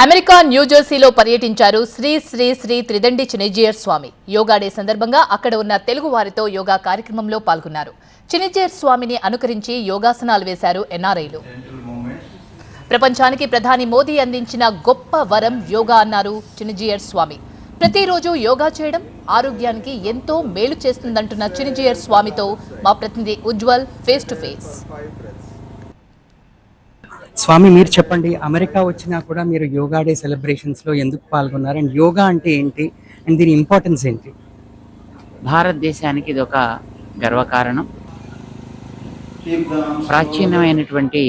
America న్యూజెర్సీలో పర్యటించారు శ్రీ శ్రీ శ్రీ త్రిదండి చినిజియర్ స్వామి. Yoga day సందర్భంగా అక్కడ ఉన్న తెలుగు వారితో యోగా కార్యక్రమంలో పాల్గొన్నారు. చినిజియర్ స్వామిని అనుకరించి యోగాసనాలు వేశారు ఎన్ఆర్ఐలు. ప్రపంచానికి ప్రధాని మోదీ అందించిన గొప్ప వరం యోగా అన్నారు చినిజియర్ స్వామి. ప్రతిరోజు యోగా చేయడం ఆరోగ్యానికి ఎంతో మేలు చేస్తుందంటున్న చినిజియర్ స్వామితో మా ప్రతినిధి ఉజ్వల్ ఫేస్ టు ఫేస్. స్వామి, మీరు చెప్పండి, అమెరికా వచ్చినా కూడా మీరు యోగా డే సెలబ్రేషన్స్లో ఎందుకు పాల్గొన్నారు అండ్ యోగా అంటే ఏంటి అండ్ దీని ఇంపార్టెన్స్ ఏంటి? భారతదేశానికి ఇది ఒక గర్వకారణం. ప్రాచీనమైనటువంటి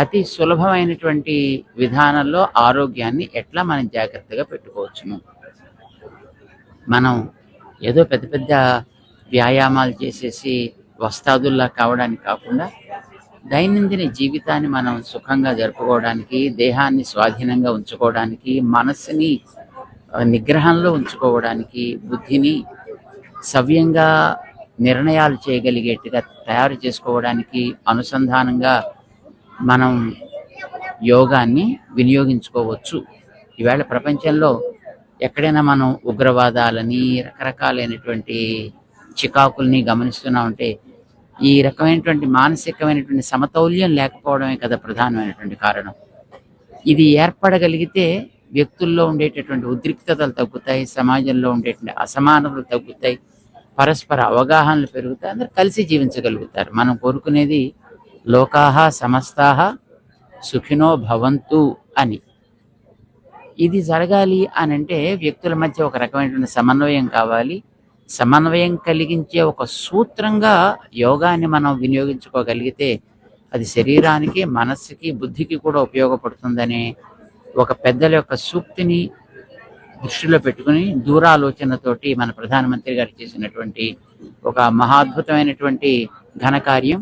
అతి సులభమైనటువంటి విధానంలో ఆరోగ్యాన్ని ఎట్లా మనం జాగ్రత్తగా పెట్టుకోవచ్చును. మనం ఏదో పెద్ద పెద్ద వ్యాయామాలు చేసేసి వస్తాదుల్లా కావడానికి కాకుండా దైనందిన జీవితాన్ని మనం సుఖంగా జరుపుకోవడానికి, దేహాన్ని స్వాధీనంగా ఉంచుకోవడానికి, మనస్సుని నిగ్రహంలో ఉంచుకోవడానికి, బుద్ధిని సవ్యంగా నిర్ణయాలు చేయగలిగేట్టుగా తయారు చేసుకోవడానికి అనుసంధానంగా మనం యోగాన్ని వినియోగించుకోవచ్చు. ఈవేళ ప్రపంచంలో ఎక్కడైనా మనం ఉగ్రవాదాలని, రకరకాలైనటువంటి చికాకుల్ని గమనిస్తున్నామంటే ఈ రకమైనటువంటి మానసికమైనటువంటి సమతౌల్యం లేకపోవడమే కదా ప్రధానమైనటువంటి కారణం. ఇది ఏర్పడగలిగితే వ్యక్తుల్లో ఉండేటటువంటి ఉద్రిక్తతలు తగ్గుతాయి, సమాజంలో ఉండేటువంటి అసమానతలు తగ్గుతాయి, పరస్పర అవగాహనలు పెరుగుతాయి, అందరూ కలిసి జీవించగలుగుతారు. మనం కోరుకునేది లోకాహ సమస్తాహ సుఖినో భవంతు అని. ఇది జరగాలి అని అంటే వ్యక్తుల మధ్య ఒక రకమైనటువంటి సమన్వయం కావాలి. సమన్వయం కలిగించే ఒక సూత్రంగా యోగాన్ని మనం వినియోగించుకోగలిగితే అది శరీరానికి, మనస్సుకి, బుద్ధికి కూడా ఉపయోగపడుతుందనే ఒక పెద్దల యొక్క సూక్తిని దృష్టిలో పెట్టుకుని దూరాలోచనతోటి మన ప్రధానమంత్రి గారు చేసినటువంటి ఒక మహాద్భుతమైనటువంటి ఘనకార్యం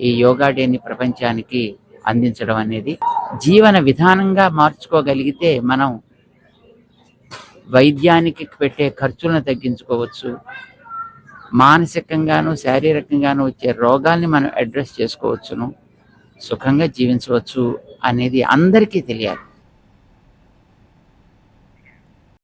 ఈ యోగా డేని ప్రపంచానికి అందించడం అనేది. జీవన విధానంగా మార్చుకోగలిగితే మనం వైద్యానికి పెట్టే ఖర్చులను తగ్గించుకోవచ్చు, మానసికంగాను శారీరకంగాను వచ్చే రోగాల్ని మనం అడ్రస్ చేసుకోవచ్చును, సుఖంగా జీవించవచ్చు అనేది అందరికీ తెలియాలి.